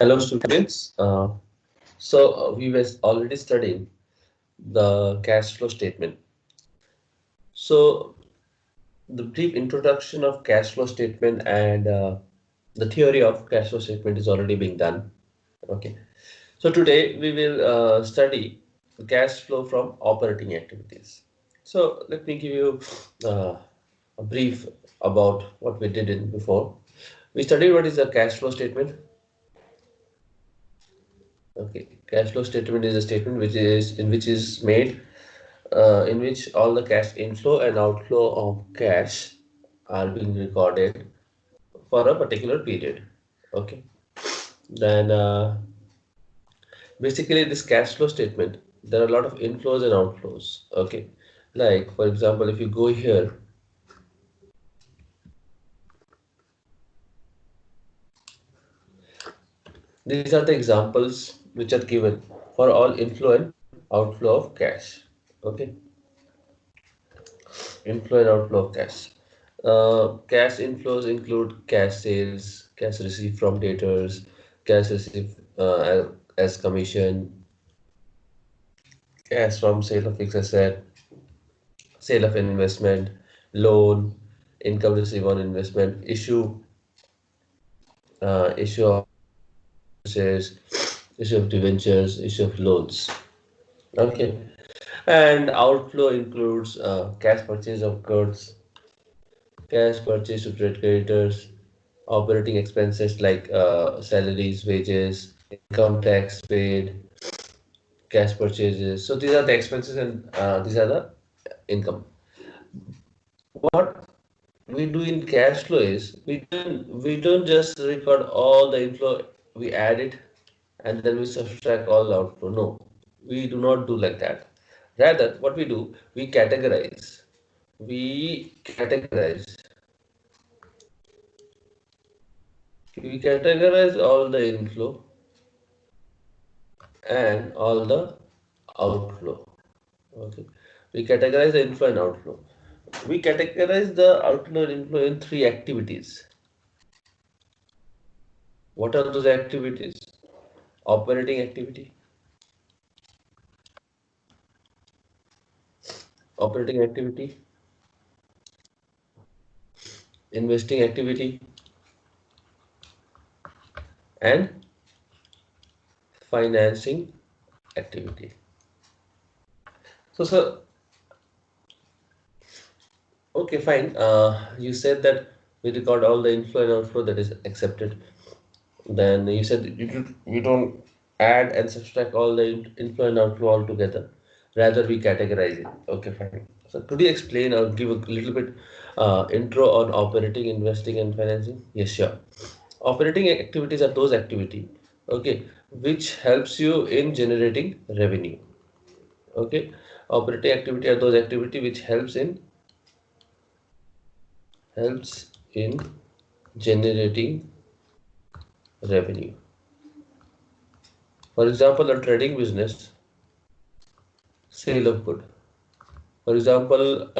Hello, students. We were already studying the cash flow statement. So, the brief introduction of cash flow statement and the theory of cash flow statement is already being done. Okay. So, today we will study the cash flow from operating activities. So, let me give you uh, a brief about what we did in before. We studied what is a cash flow statement. Okay, cash flow statement is a statement which is made in which all the cash inflow and outflow of cash are being recorded for a particular period. Okay, then basically this cash flow statement, there are a lot of inflows and outflows. Okay, like for example, if you go here, these are the examples which are given for all inflow and outflow of cash. Okay, inflow and outflow of cash. Cash inflows include cash sales, cash received from debtors, cash received as commission, cash from sale of fixed asset, sale of investment, loan, income received on investment, issue of shares, issue of debentures, issue of loans. Okay, and outflow includes cash purchase of goods, cash purchase to trade creditors, operating expenses like salaries, wages, income tax paid, cash purchases. So these are the expenses and these are the income. What we do in cash flow is we don't just record all the inflow, we add it and then we subtract all the outflow. No, we do not do like that. Rather, what we do, we categorize. We categorize. We categorize all the inflow and all the outflow. Okay. We categorize the inflow and outflow. We categorize the outflow and inflow in three activities. What are those activities? Operating activity, operating activity, investing activity, and financing activity. So, okay, fine. You said that we record all the inflow and outflow, that is accepted. Then you said you don't add and subtract all the inflow and outflow all together. Rather, we categorize it. Okay, fine. So could you explain or give a little bit intro on operating, investing, and financing? Yes, sure. Operating activities are those activity, okay, which helps you in generating revenue. Okay, operating activity are those activity which helps in generating revenue. For example, a trading business, sale of good. For example,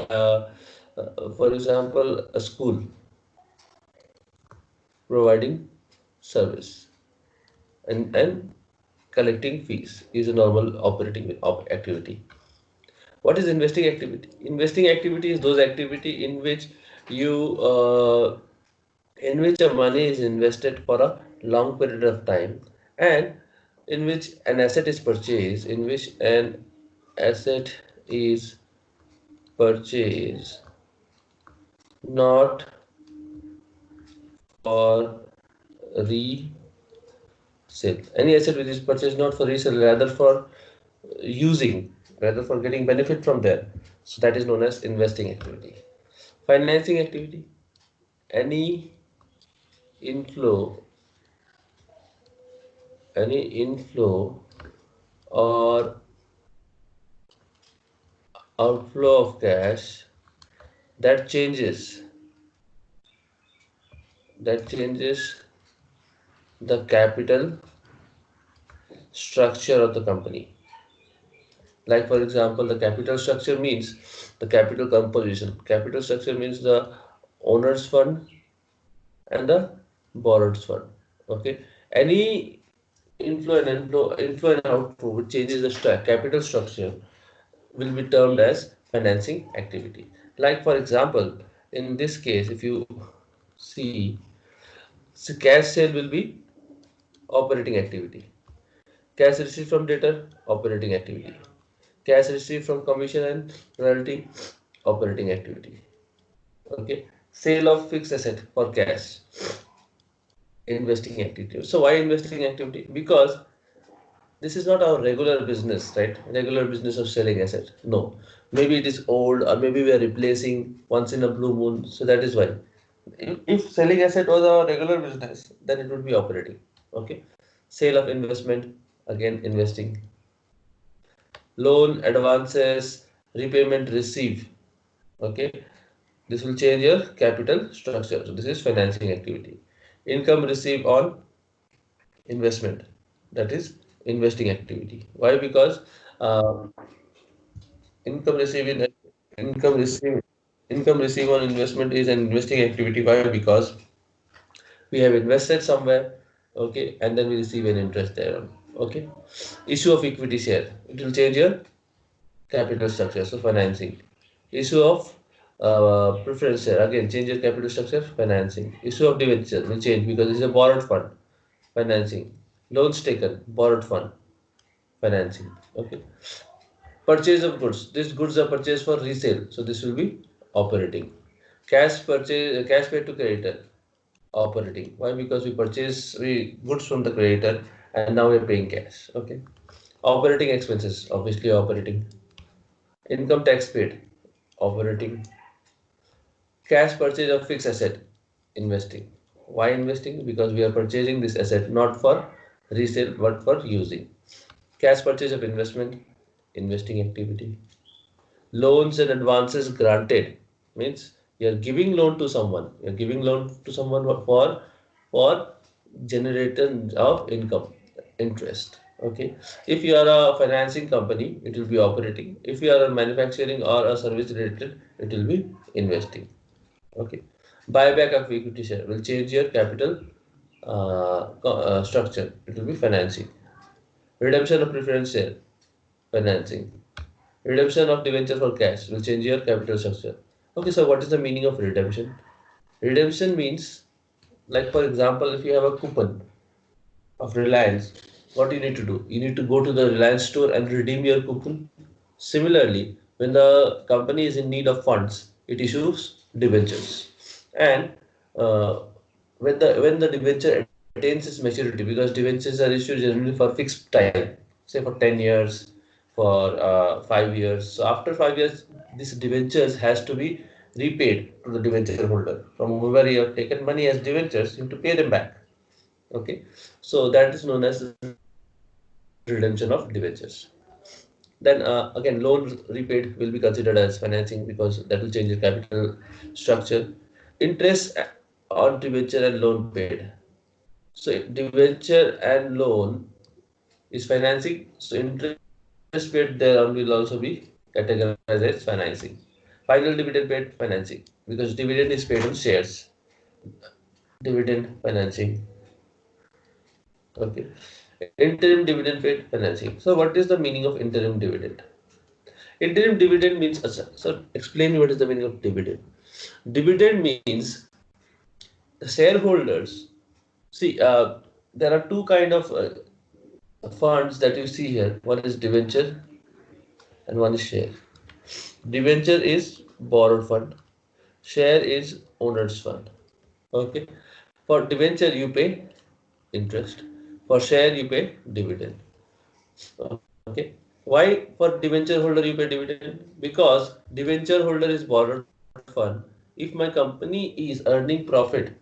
a school providing service and collecting fees is a normal operating activity. What is investing activity? Investing activity is those activity you in which a money is invested for a long period of time and in which an asset is purchased, in which an asset is purchased not for resale. Any asset which is purchased not for resale, rather for using, rather for getting benefit from there. So that is known as investing activity. Financing activity, any inflow, any inflow or outflow of cash that changes that changes the capital structure of the company. Like for example, the capital structure means the capital composition. Capital structure means the owner's fund and the borrowed fund. Okay. Any inflow and outflow, which changes the capital structure, will be termed as financing activity. Like for example, in this case, if you see, so cash sale will be operating activity. Cash received from debtor, operating activity. Cash received from commission and royalty, operating activity. Okay. Sale of fixed asset for cash, investing activity. So why investing activity? Because this is not our regular business, right? Regular business of selling asset. No. Maybe it is old or maybe we are replacing once in a blue moon. So that is why. If selling asset was our regular business, then it would be operating. Okay. Sale of investment, again investing. Loan, advances, repayment, receive. Okay. This will change your capital structure. So this is financing activity. Income received on investment. That is investing activity. Why? Because um, income received in income received income received on investment is an investing activity. Why? Because we have invested somewhere, okay, and then we receive an interest there. Okay. Issue of equity share. It will change your capital structure. So financing. Issue of preference share. Again, change your capital structure. Financing. Issue of debenture will change because it's a borrowed fund. Financing. Loans taken. Borrowed fund. Financing. Okay. Purchase of goods. These goods are purchased for resale. So this will be operating. Cash purchase, cash paid to creditor. Operating. Why? Because we purchase goods from the creditor and now we're paying cash. Okay. Operating expenses. Obviously operating. Income tax paid. Operating. Cash purchase of fixed asset. Investing. Why investing? Because we are purchasing this asset not for resale but for using. Cash purchase of investment. Investing activity. Loans and advances granted means you're giving loan to someone. You're giving loan to someone for generation of income, interest. Okay. If you are a financing company, it will be operating. If you are a manufacturing or a service related, it will be investing. Okay. Buyback of equity share will change your capital structure. It will be financing. Redemption of preference share, financing. Redemption of debenture for cash will change your capital structure. Okay, so what is the meaning of redemption? Redemption means, like for example, if you have a coupon of Reliance, what you need to do? You need to go to the Reliance store and redeem your coupon. Similarly, when the company is in need of funds, it issues debentures. And uh, when the debenture attains its maturity, because debentures are issued generally for fixed time, say for 10 years, for 5 years. So after 5 years, this debentures has to be repaid to the debenture holder. From whoever you have taken money as debentures, you have to pay them back. Okay, so that is known as redemption of debentures. Then again, loan repaid will be considered as financing because that will change your capital structure. Interest on debenture and loan paid. So if debenture and loan is financing, so interest paid thereon will also be categorized as financing. Final dividend paid financing because dividend is paid on shares. Dividend financing. Okay. Interim dividend paid financing. So what is the meaning of interim dividend? Interim dividend means, so explain me what is the meaning of dividend. Dividend means the shareholders. See, there are two kind of funds that you see here. One is debenture and one is share. Debenture is borrowed fund. Share is owner's fund. Okay. For debenture you pay interest. For share you pay dividend. Okay. Why for debenture holder you pay dividend? Because debenture holder is borrowed fund. If my company is earning profit,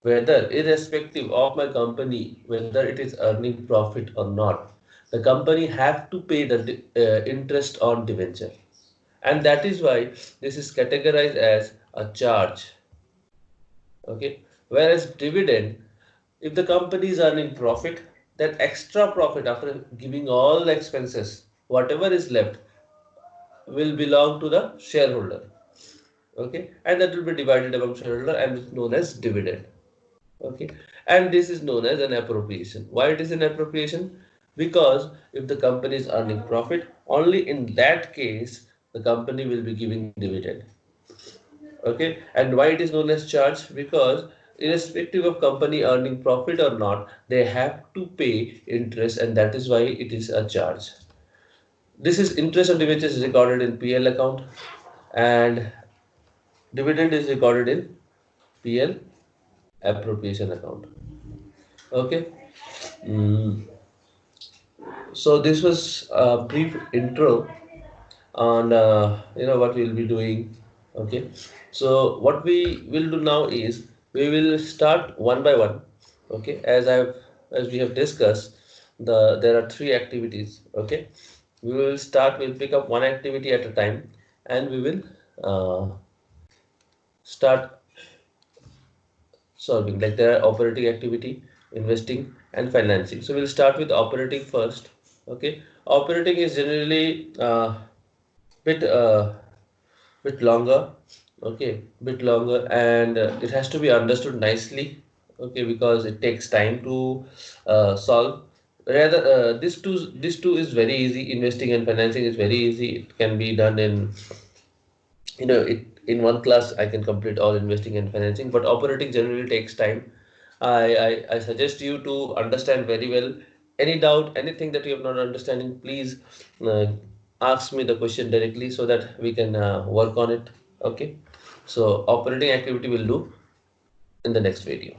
whether irrespective of my company, whether it is earning profit or not, the company have to pay the interest on debenture. And that is why this is categorized as a charge. Okay. Whereas dividend, if the company is earning profit, that extra profit after giving all the expenses, whatever is left will belong to the shareholder. Okay. And that will be divided among shareholder and is known as dividend. Okay, and this is known as an appropriation. Why it is an appropriation? Because if the company is earning profit, only in that case the company will be giving dividend. Okay, and why it is known as charge? Because irrespective of company earning profit or not, they have to pay interest, and that is why it is a charge. This is interest on which is recorded in PL account, and dividend is recorded in PL appropriation account. Okay. Mm. So this was a brief intro on what we'll be doing. Okay. So what we will do now is we will start one by one. Okay. As we have discussed, there are three activities. Okay. We will start. We'll pick up one activity at a time, and we will start solving. Like there are operating activity, investing, and financing. So we'll start with operating first. Okay. Operating is generally bit bit longer. Okay, bit longer, and it has to be understood nicely. Okay, because it takes time to solve. Rather, this two is very easy. Investing and financing is very easy. It can be done in, it in one class. I can complete all investing and financing, but operating generally takes time. I suggest you to understand very well. Any doubt, anything that you have not understanding, please uh, ask me the question directly so that we can work on it. Okay. So operating activity will do in the next video.